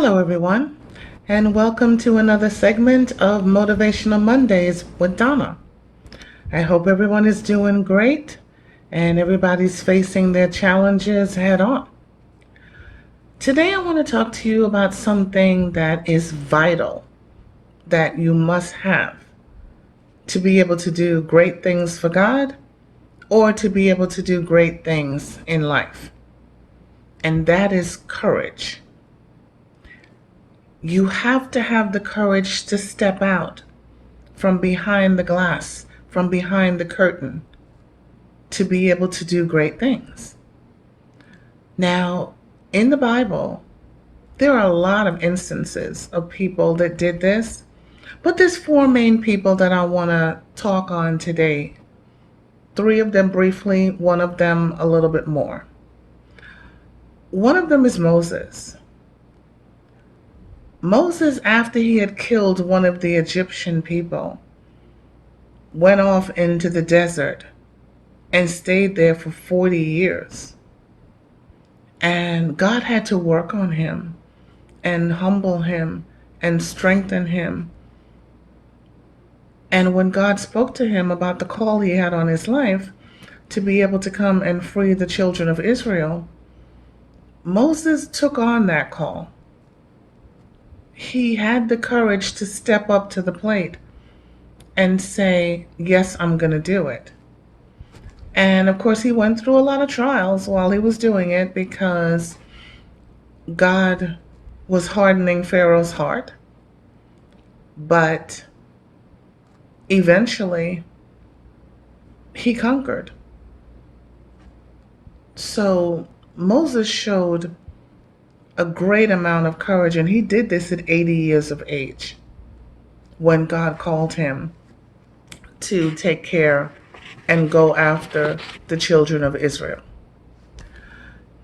Hello, everyone, and welcome to another segment of Motivational Mondays with Donna. I hope everyone is doing great and everybody's facing their challenges head on. Today, I want to talk to you about something that is vital that you must have to be able to do great things for God or to be able to do great things in life, and that is courage. You have to have the courage to step out from behind the glass, from behind the curtain, to be able to do great things. Now, in the Bible, there are a lot of instances of people that did this, but there's four main people that I want to talk on today. Three of them briefly, one of them a little bit more. One of them is Moses. Moses, after he had killed one of the Egyptian people, went off into the desert and stayed there for 40 years. And God had to work on him and humble him and strengthen him. And when God spoke to him about the call he had on his life to be able to come and free the children of Israel, Moses took on that call. He had the courage to step up to the plate and say, yes, I'm going to do it. And of course, he went through a lot of trials while he was doing it because God was hardening Pharaoh's heart. But eventually, he conquered. So Moses showed a great amount of courage, and he did this at 80 years of age when God called him to take care and go after the children of Israel.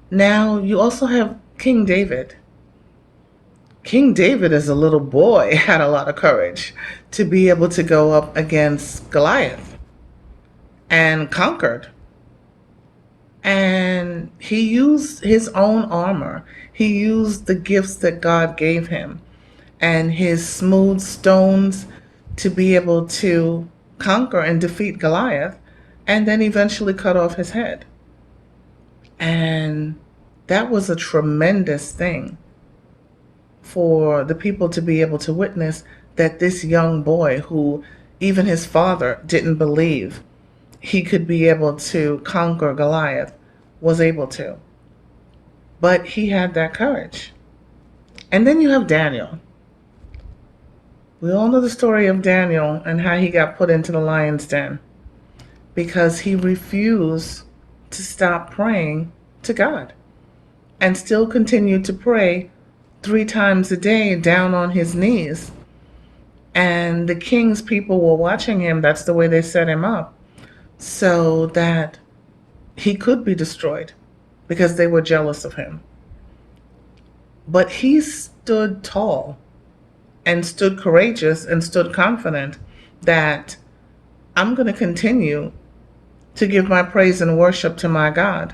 Now, you also have King David. King David, as a little boy, had a lot of courage to be able to go up against Goliath and conquered. And he used his own armor. He used the gifts that God gave him and his smooth stones to be able to conquer and defeat Goliath, and then eventually cut off his head. And that was a tremendous thing for the people to be able to witness, that this young boy, who even his father didn't believe he could be able to conquer Goliath, was able to. But he had that courage. And then you have Daniel. We all know the story of Daniel and how he got put into the lion's den because he refused to stop praying to God and still continued to pray 3 times a day down on his knees. And the king's people were watching him. That's the way they set him up, so that he could be destroyed because they were jealous of him. But he stood tall and stood courageous and stood confident that I'm going to continue to give my praise and worship to my God.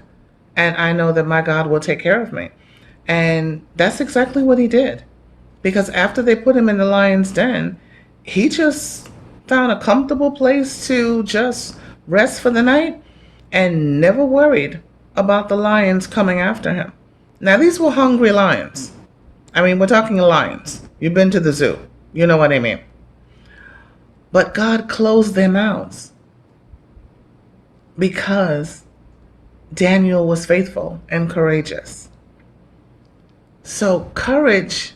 And I know that my God will take care of me. And that's exactly what he did. Because after they put him in the lion's den, he just found a comfortable place to just rest for the night and never worried about the lions coming after him. Now, these were hungry lions. I mean, we're talking lions. You've been to the zoo. You know what I mean. But God closed their mouths because Daniel was faithful and courageous. So courage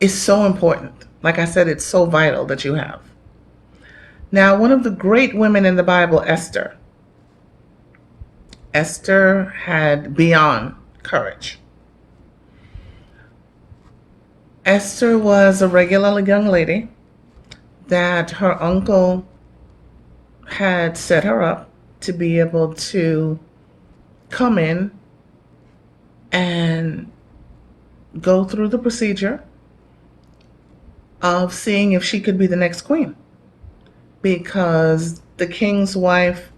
is so important. Like I said, it's so vital that you have. Now, one of the great women in the Bible, Esther. Esther had beyond courage. Esther was a regular young lady that her uncle had set her up to be able to come in and go through the procedure of seeing if she could be the next queen, because the king's wife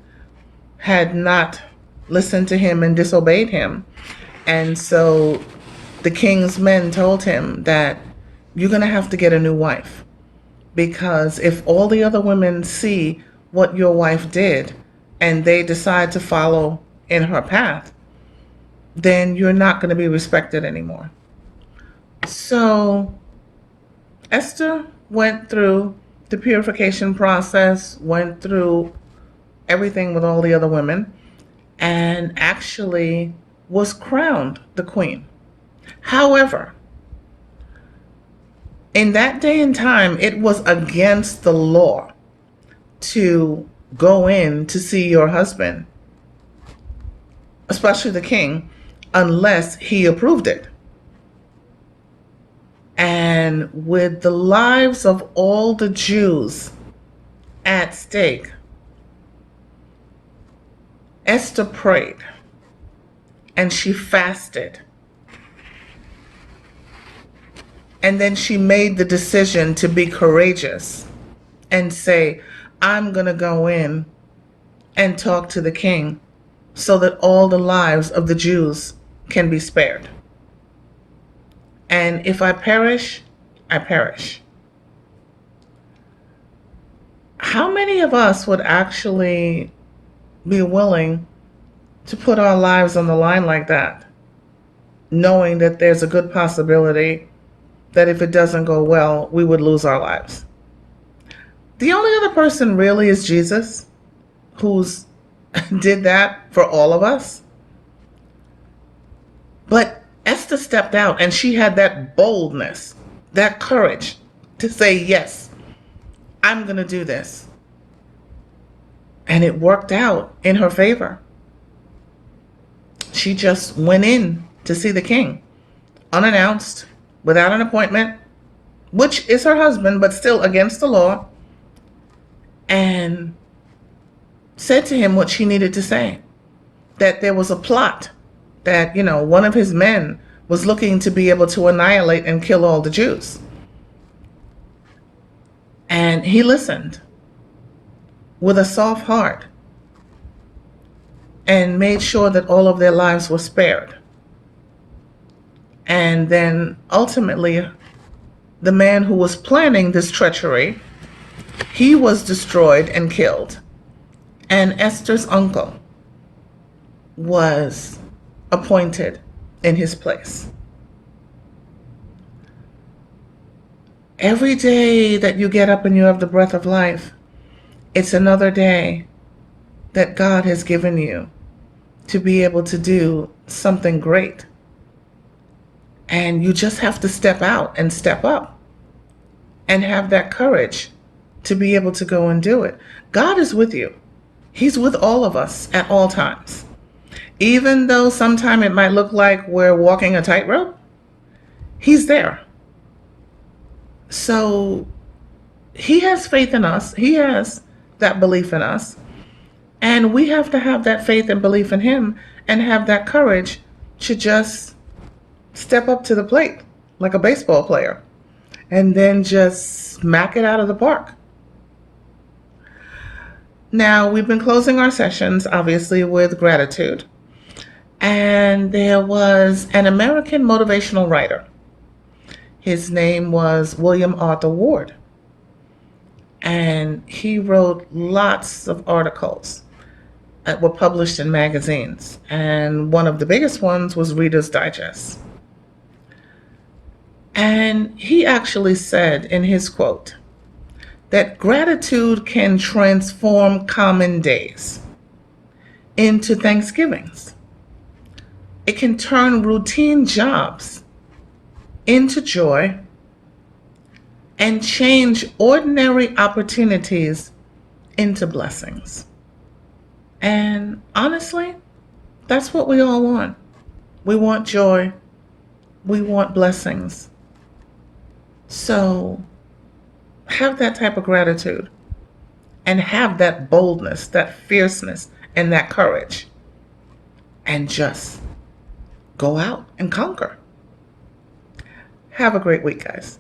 had not listened to him and disobeyed him. And so the king's men told him that you're going to have to get a new wife, because if all the other women see what your wife did and they decide to follow in her path, then you're not going to be respected anymore. So Esther went through the purification process, went through everything with all the other women, and actually was crowned the queen. However, in that day and time, it was against the law to go in to see your husband, especially the king, unless he approved it. And with the lives of all the Jews at stake, Esther prayed and she fasted. And then she made the decision to be courageous and say, I'm going to go in and talk to the king so that all the lives of the Jews can be spared. And if I perish, I perish. How many of us would actually be willing to put our lives on the line like that, knowing that there's a good possibility that if it doesn't go well, we would lose our lives? The only other person really is Jesus, who's did that for all of us. But Esther stepped out and she had that boldness, that courage to say, yes, I'm going to do this. And it worked out in her favor. She just went in to see the king, unannounced, without an appointment, which is her husband, but still against the law, and said to him what she needed to say, that there was a plot, that, one of his men was looking to be able to annihilate and kill all the Jews. And he listened with a soft heart and made sure that all of their lives were spared. And then ultimately, the man who was planning this treachery, he was destroyed and killed. And Esther's uncle was appointed in his place. Every day that you get up and you have the breath of life, it's another day that God has given you to be able to do something great. And you just have to step out and step up and have that courage to be able to go and do it. God is with you. He's with all of us at all times. Even though sometimes it might look like we're walking a tightrope, He's there. So He has faith in us. He has that belief in us. And we have to have that faith and belief in Him and have that courage to just step up to the plate like a baseball player and then just smack it out of the park. Now, we've been closing our sessions, obviously, with gratitude. And there was an American motivational writer. His name was William Arthur Ward. And he wrote lots of articles that were published in magazines. And one of the biggest ones was Reader's Digest. And he actually said in his quote that gratitude can transform common days into Thanksgivings. It can turn routine jobs into joy and change ordinary opportunities into blessings. And honestly, that's what we all want. We want joy. We want blessings. So have that type of gratitude and have that boldness, that fierceness, and that courage. And just go out and conquer. Have a great week, guys.